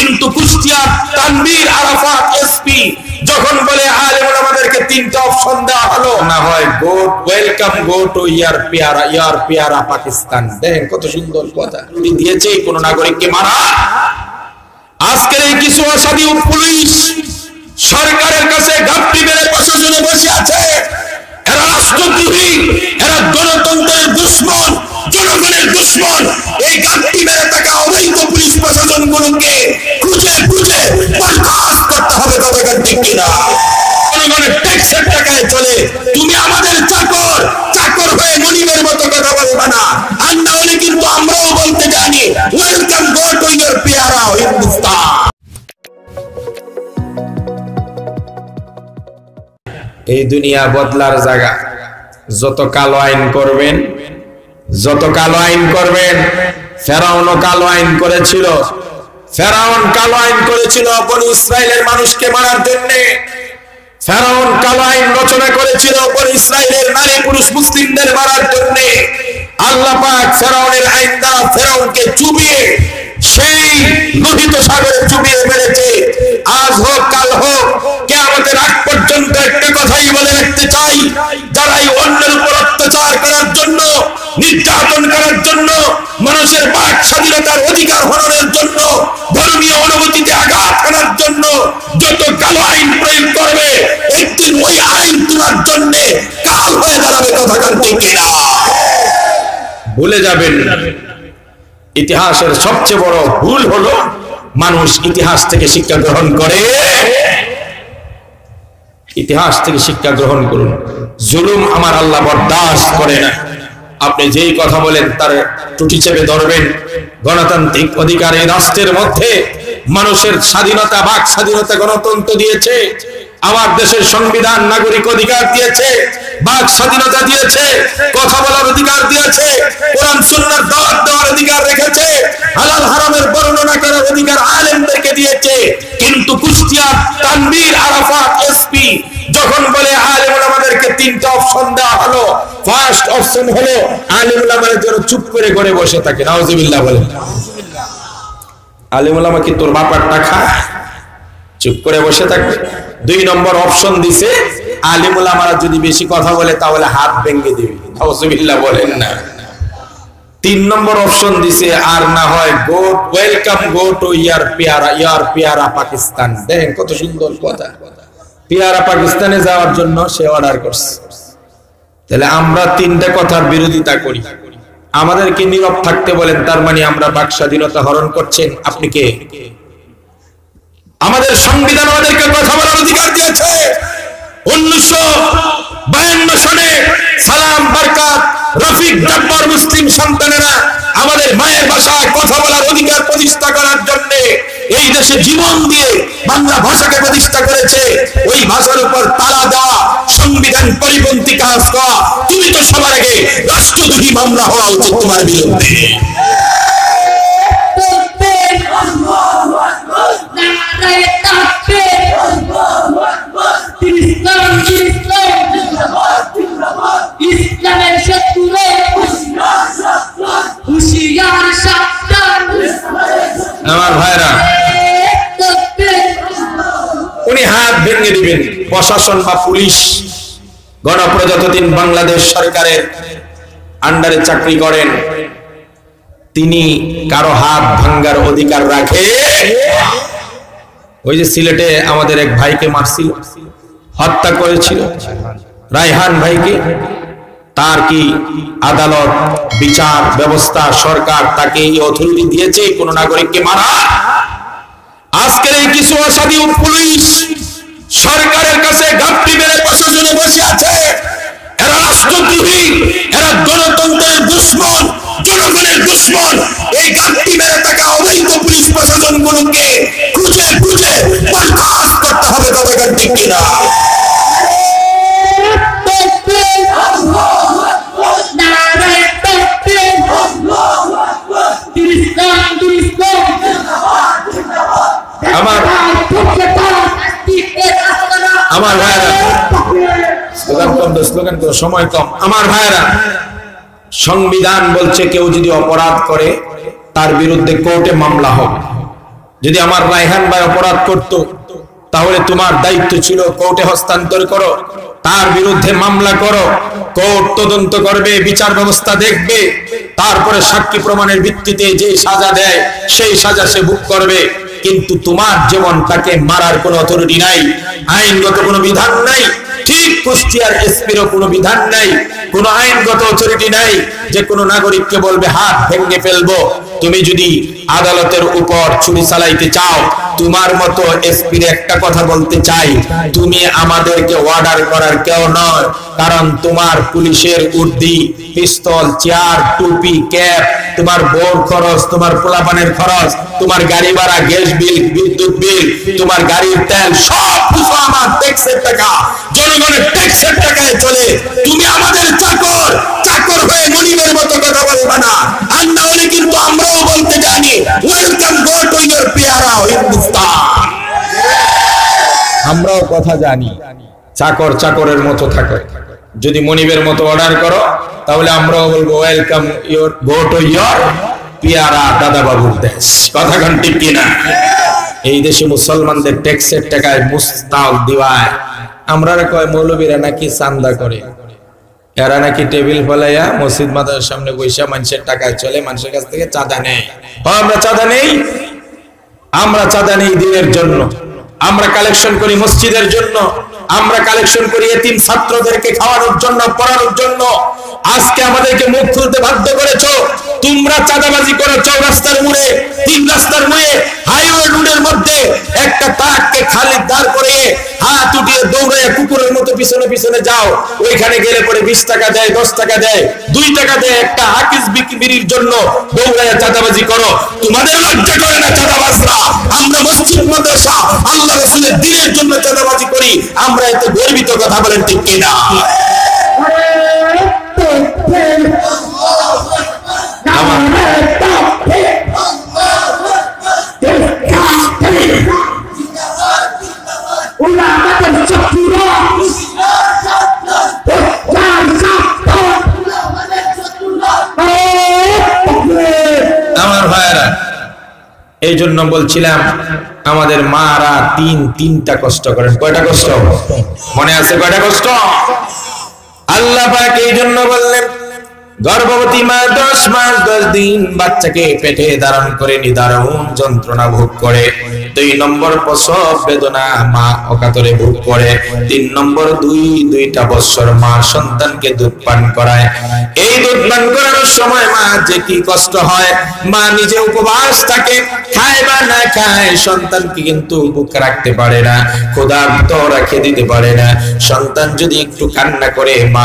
কিন্তু কুষ্টিয়ার তানভীর আরাফাত এসপি যখন বলে আলেম ওলামাদেরকে তিনটা অপশন দেওয়া হলো, না হয় গো ওয়েলকাম গো টু ইয়ার পিয়ারা পাকিস্তান। দেখেন কত সুন্দর কথা দিয়েছে কোন নাগরিককে মারা। আজকের এই কিছু অসাধু পুলিশ সরকারের কাছে ঘাপটি মেরে প্রশাসনে বসে আছে। এরা রাষ্ট্রদ্রোহী, এরা গণতন্ত্রের দুশ্মন, জনগণের দুশ্মন। এই ঘাপটি মেরে থাকা অবৈধ পুলিশ প্রশাসন গুলোকে খুঁজে খুঁজে বরখাস্ত করতে হবে। কথা ঠিক কিনা? জনগণের ট্যাক্সের টাকায় চলে। তুমি আমাদের চাকর, চাকর হয়ে মনিবের মতো কথা বলবা না। আর না হলে কিন্তু আমরাও বলতে জানি ওয়েলকাম গো টু ইউর পিয়ারা হিন্দুস্তান। এই দুনিয়া বদলার জায়গা। যত কালো আইন করবেন, যত কালো আইন করবেন, ফেরাউনও কালো আইন করেছিল। ফেরাউন কালো আইন করেছিল বনি ইসরাইলের মানুষকে মারার জন্য। ফেরাউন কালো আইন রচনা করেছিল বনি ইসরাইলের নারী পুরুষ মুসলিমদের মারার জন্য। আল্লাহ পাক ফেরাউনের আইন দ্বারা ফেরাউনকে চুবিয়ে সেই লোহিত সাগরে চুবিয়ে মেরেছে। আজ হোক কাল হোক, কিয়ামতের আগ পর্যন্ত একটা কথাই বলে রাখতে চাই, যারাই অন্যের উপর অত্যাচার করার জন্য, নির্যাতন করার জন্য, মানুষের বাক স্বাধীনতার অধিকার হরণের জন্য, ধর্মীয় অনুভূতিতে আঘাত করার জন্য যত কালো আইন প্রয়োগ করবে, একদিন ওই আইন তোমার জন্য কাল হয়ে দাঁড়াবে। কথা ঠিক কিনা? ভুলে যাবেন ইতিহাসের সবচেয়ে বড় ভুল হলো মানুষ ইতিহাস থেকে শিক্ষা গ্রহণ করে। ইতিহাস থেকে শিক্ষা গ্রহণ করুন। জুলুম আমার আল্লাহ বরদাস্ত করে না। আপনি যেই কথা বলেন তার টুটি চেপে ধরবেন। গণতান্ত্রিক অধিকার এই রাষ্ট্রের মধ্যে মানুষের স্বাধীনতা, বাক স্বাধীনতা গণতন্ত্র দিয়েছে। আমার দেশের সংবিধান নাগরিক অধিকার দিয়েছে, বাক স্বাধীনতা দিয়েছে, কথা বলার অধিকার দিয়েছে, কোরআন সুন্নাহর দাওয়াত দেওয়ার অধিকার রেখেছে, হালাল হারামের বর্ণনা করার অধিকার আলেমদেরকে দিয়েছে। কিন্তু কুষ্টিয়ার তানভীর আরাফাত এসপি যখন বলে আলেম ওলামাদেরকে তিনটা অপশন দেওয়া হলো, ফার্স্ট অপশন হলো আলেম ওলামাদের জন্য চুপ করে ঘরে বসে থাকে। নাউজুবিল্লাহ বলেন। আলেম ওলামা কি তোর বাপার টাকা? চুপ করে বসে থাকবে। 2 নম্বর অপশন দিছে আলেম ওলামারা যদি বেশি কথা বলে তাহলে হাত ভেঙে দিবে। নাউজুবিল্লাহ বলেন না। 3 নম্বর অপশন দিছে আর না হয় গো ওয়েলকাম গো টু ইয়ার পিয়ারা পাকিস্তান। দেখেন কত সুন্দর কথা। পিয়ারা পাকিস্তানে যাওয়ার জন্য সে অর্ডার করছে। তাহলে আমরা 3টা কথার বিরোধিতা করি, আমাদেরকে নীরব থাকতে বলেন, তার মানে আমরা বাক স্বাধীনতা হরণ করছেন। আপনি কে? আমাদের সংবিধান আমাদেরকে কথা বলার অধিকার দিয়েছে। 1952 সনে সালাম, বরকত, রফিক, জব্বার মুসলিম সন্তানেরা আমাদের মায়ের ভাষায় কথা বলার অধিকার প্রতিষ্ঠা করার জন্য এই দেশে জীবন দিয়ে বাংলা ভাষাকে প্রতিষ্ঠা করেছে। ওই ভাষার উপর তালা দেওয়া, সংবিধান পরিপন্থী কাজ করা, তুমি তো সবার আগে রাষ্ট্রদ্রোহী মামলা হওয়া উচিত তোমার বিরুদ্ধে। আমার ভাইরা, উনি হাত ভেঙে দিবেন। প্রশাসন বা পুলিশ গণপ্রজাতন্ত্রী বাংলাদেশ সরকারের আন্ডারে চাকরি করেন, তিনি কারো হাত ভাঙ্গার অধিকার রাখে? ওই যে সিলেটে আমাদের এক ভাইকে মারছিল, হত্যা করেছিল, রায়হান ভাইকে, তার কি আদালত, বিচার ব্যবস্থা, সরকার তাকে এই অথরিটি দিয়েছে কোন নাগরিককে মারা? আজকের এই কিছু অসাধু পুলিশ সরকারের কাছে ঘাপটি মেরে প্রশাসনে বসে আছে। এরা রাষ্ট্রদ্রোহী, এরা গণতন্ত্রের দুশ্মন, জনগণের দুশ্মন। এই ঘাপটি মেরে থাকা অবৈধ পুলিশ প্রশাসন গুলোকে খুঁজে খুঁজে বরখাস্ত করতে হবে। কথা ঠিক কিনা? আমার ভাইরা, স্লোগান কম, সময় কম। আমার ভাইরা, সংবিধান বলছে কেউ যদি অপরাধ করে তার বিরুদ্ধে কোর্টে মামলা হবে। যদি আমার রায়হান ভাই অপরাধ করত, তাহলে তোমার দায়িত্ব ছিল কোর্টে হস্তান্তর করো, তার বিরুদ্ধে মামলা করো, কোর্ট তদন্ত করবে, বিচার ব্যবস্থা দেখবে, তারপরে সাক্ষী প্রমাণের ভিত্তিতে যে সাজা দেয় সেই সাজা সে ভোগ করবে। কিন্তু তোমার যেমন তাকে মারার কোনো অথরিটি নাই, আইনগত কোনো বিধান নাই, ঠিক কুষ্টিয়ার এসপিরও কোনো বিধান নাই, কোনো আইনগত অথরিটি নাই যে কোনো নাগরিককে বলবে হাত ভেঙে ফেলবো। তুমি যদি আদালতের উপর ছুরি চালাইতে চাও, তোমার মতো এসপির একটা কথা বলতে চাই, তুমি আমাদেরকে অর্ডার করার কেউ নয়, কারণ তোমার পুলিশের উর্দি, পিস্তল, চেয়ার, টুপি, ক্যাপ, তোমার বোর খরচ, তোমার পোলাপানের খরচ, তোমার গাড়ি ভাড়া, গ্যাস বিল, বিদ্যুৎ বিল, তোমার গাড়ির তেল, সব কিছু আমার ট্যাক্সের টাকা, জনগণের ট্যাক্সের টাকায় চলে। তুমি আমাদের চাকর, চাকর হয়ে মনিবের মতো কথা বলবা না, আর না হলে কিন্তু আমরাও বলতে জানি ওয়েলকাম গো টু ইওর পেয়ারা হিন্দুস্তান। আমরাও কথা জানি, চাকর চাকরের মতো থাকো। যদি মনিবের মতো অর্ডার করো, তাহলে আমরাও বলবো welcome your go to your পেয়ারা দাদা বাবুর দেশ। কথা কোন ঠিক কিনা? এই দেশে মুসলমানদের ট্যাক্সের টাকায় মুস্তাক দিওয়ায় আমরা কয় মৌলবীরা নাকি চান্দা করে, এরা নাকি টেবিল ফলাইয়া মসজিদ মাদ্রাসার সামনে বৈশা মানুষের টাকায় চলে, মানুষের কাছ থেকে চাঁদা নেয়। আমরা চাঁদা নেই, আমরা চাঁদা নেই দিনের জন্য, আমরা কালেকশন করি মসজিদের জন্য, আমরা কালেকশন করি এতিম ছাত্রদেরকে খাওয়ানোর জন্য, পড়ানোর জন্য। আজকে আমাদেরকে মুখ খুলতে বাধ্য করেছো, তোমরা চাঁদাবাজি করো চৌরাস্তার মোড়ে, তিন রাস্তার মোড়ে, হাইওয়ে রোডের মধ্যে একটা ট্রাককে খালি দাঁড় করে হাত উঠিয়ে দৌড়ে কুকুরের মতো পিছনে পিছনে যাও, ওইখানে গেলে পরে 20 টাকা দেয়, 10 টাকা দেয়, 2 টাকা দেয় একটা হাকিস বিক্রির জন্য, দৌড়ায় চাঁদাবাজি করো। তোমাদের লজ্জা করে না চাঁদাবাজরা? আমরা মসজিদ মাদ্রাসা আল্লাহ রাসূলের দ্বীনের জন্য চাঁদাবাজি করি, আমরা এত গর্বিত, কথা বলেন ঠিক কিনা? আমার ভাইরা, এই জন্য বলছিলাম আমাদের মারা তিনটা কষ্ট করেন। কয়টা কষ্ট মনে আছে? কয়টা কষ্ট? আল্লাহ পাক এই জন্য বললেন, গর্ভবতী মা 10 মাস 10 দিন বাচ্চাকে পেটে ধারণ করে নিদারুণ যন্ত্রণা ভোগ করে। 2 নম্বর প্রসব বেদনা মা অকাতরে ভোগ করে। 3 নম্বর 2টা বছর মা সন্তানকে দুধ পান করায়। এই দুধ পান করানোর সময় মা যে কি কষ্ট হয়, মা নিজে উপবাস থাকে, খায় বা না খায়, সন্তানকে কিন্তু বুকে রাখতে পারে না, ক্ষুধার্ত রাখে দিতে পারে না। সন্তান যদি একটু কান্না করে মা